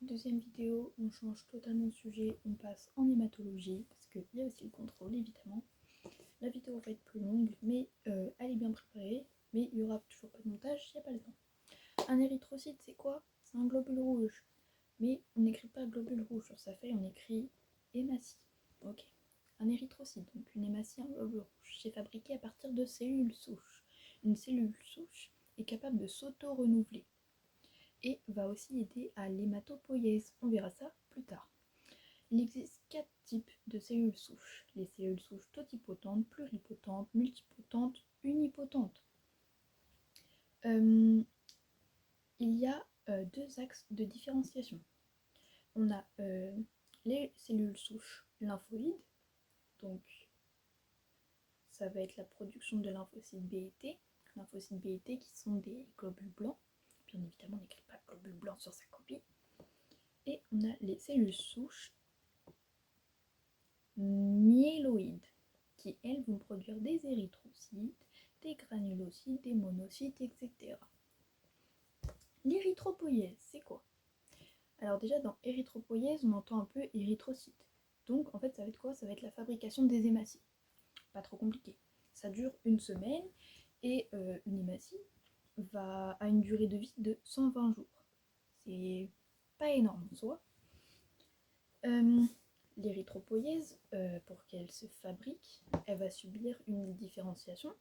Deuxième vidéo, on change totalement de sujet, on passe en hématologie, parce qu'il y a aussi le contrôle évidemment. La vidéo va être plus longue, mais elle est bien préparée, mais il n'y aura toujours pas de montage, il n'y a pas le temps. Un érythrocyte, c'est quoi? C'est un globule rouge, mais on n'écrit pas globule rouge sur sa feuille, on écrit hématie. Ok. Un érythrocyte, donc une hématie, un globule rouge, c'est fabriqué à partir de cellules souches. Une cellule souche est capable de s'auto-renouveler et va aussi aider à l'hématopoïèse. On verra ça plus tard. Il existe 4 types de cellules souches. Les cellules souches totipotentes, pluripotentes, multipotentes, unipotentes. Il y a deux axes de différenciation. On a les cellules souches lymphoïdes, donc ça va être la production de lymphocytes B et T. Lymphocytes B et T qui sont des globules blancs. Bien évidemment, on n'écrit pas globule blanc sur sa copie. Et on a les cellules souches myéloïdes, qui elles vont produire des érythrocytes, des granulocytes, des monocytes, etc. L'érythropoïèse, c'est quoi? Alors déjà dans érythropoïèse, on entend un peu érythrocyte. Donc en fait ça va être quoi? Ça va être la fabrication des hématies. Pas trop compliqué. Ça dure une semaine et une hématie a une durée de vie de 120 jours. C'est pas énorme en soi. L'érythropoïèse, pour qu'elle se fabrique, elle va subir une différenciation.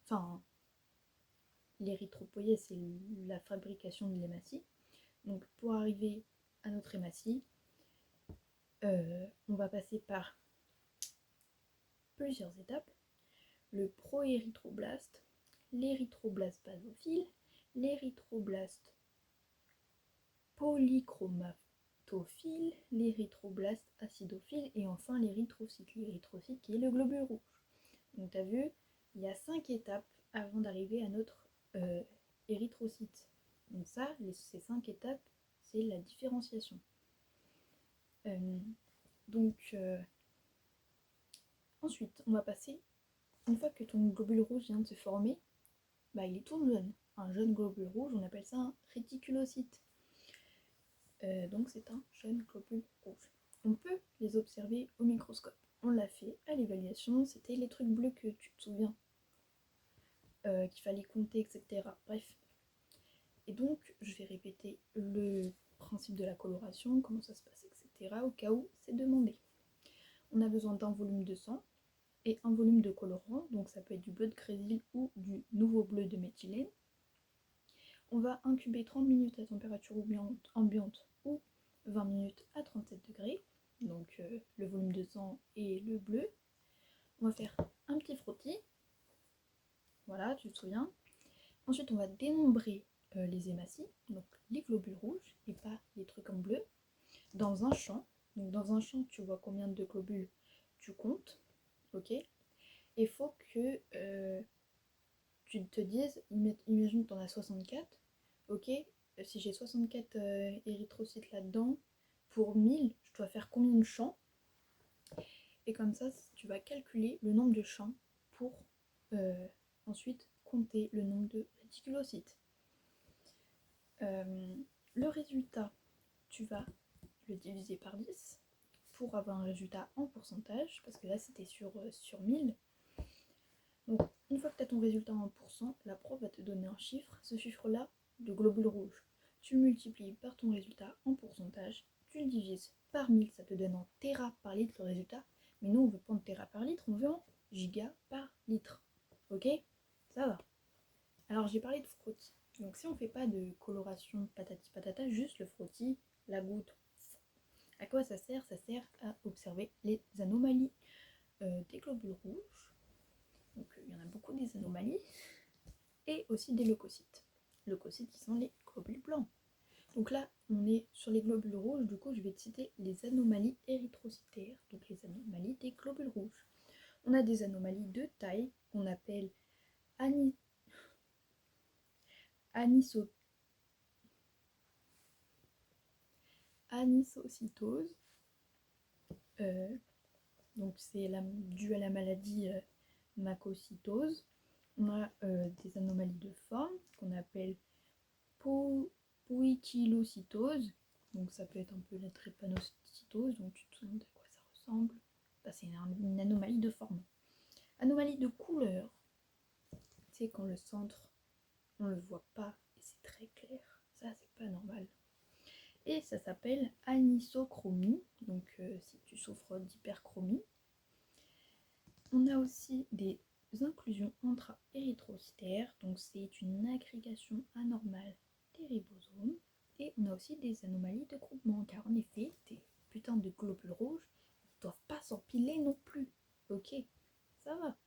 Enfin, l'érythropoïèse, c'est la fabrication de l'hématie. Donc, pour arriver à notre hématie, on va passer par plusieurs étapes. Le proérythroblaste, l'érythroblaste basophile, l'érythroblaste polychromatophile, l'érythroblaste acidophile et enfin l'érythrocyte. L'érythrocyte qui est le globule rouge. Donc tu as vu, il y a 5 étapes avant d'arriver à notre érythrocyte. Donc ça, ces 5 étapes, c'est la différenciation. Ensuite, on va passer, une fois que ton globule rouge vient de se former, il est tout jeune. Un jeune globule rouge, on appelle ça un réticulocyte. Donc c'est un jeune globule rouge. On peut les observer au microscope. On l'a fait à l'évaluation, c'était les trucs bleus que tu te souviens, qu'il fallait compter, etc. Bref. Et donc je vais répéter le principe de la coloration, comment ça se passe, etc. au cas où c'est demandé. On a besoin d'un volume de sang et un volume de colorant, donc ça peut être du bleu de crésil ou du nouveau bleu de méthylène. On va incuber 30 minutes à température ambiante ou 20 minutes à 37 degrés, donc le volume de sang et le bleu. On va faire un petit frottis, voilà, tu te souviens. Ensuite, on va dénombrer les hématies, donc les globules rouges et pas les trucs en bleu, dans un champ. Donc dans un champ, tu vois combien de globules tu comptes, ok. Et il faut que tu te dises, imagine que tu en as 64, ok, si j'ai 64 érythrocytes là-dedans, pour 1000, je dois faire combien de champs? Et comme ça, tu vas calculer le nombre de champs pour ensuite compter le nombre de réticulocytes. Le résultat, tu vas le diviser par 10 pour avoir un résultat en pourcentage, parce que là c'était sur 1000. Donc une fois que tu as ton résultat en pourcent, la prof va te donner un chiffre. Ce chiffre-là, de globule rouge, tu le multiplies par ton résultat en pourcentage, tu le divises par 1000, ça te donne en téra par litre le résultat. Mais nous, on veut pas en téra par litre, on veut en giga par litre. Ok? Ça va. Alors j'ai parlé de frottis. Donc si on fait pas de coloration patati patata, juste le frottis, la goutte, à quoi ça sert? Ça sert à observer les anomalies des globules rouges. Donc il y en a beaucoup des anomalies. Et aussi des leucocytes. Leucocytes qui sont les globules blancs. Donc là, on est sur les globules rouges, du coup je vais te citer les anomalies érythrocytaires, donc les anomalies des globules rouges. On a des anomalies de taille qu'on appelle anisocytose. Donc c'est dû à la maladie macocytose. On a des anomalies de forme qu'on appelle poikilocytose. Donc ça peut être un peu la drépanocytose, donc tu te demandes à quoi ça ressemble. Bah, c'est une anomalie de forme. Anomalie de couleur. Tu sais, quand le centre, on le voit pas et c'est très clair. Ça, c'est pas normal. Et ça s'appelle anisochromie, donc si tu souffres d'hyperchromie. On a aussi des inclusions intra-érythrocytaires, donc c'est une agrégation anormale des ribosomes. Et on a aussi des anomalies de groupement, car en effet, tes putains de globules rouges ne doivent pas s'empiler non plus. Ok, ça va.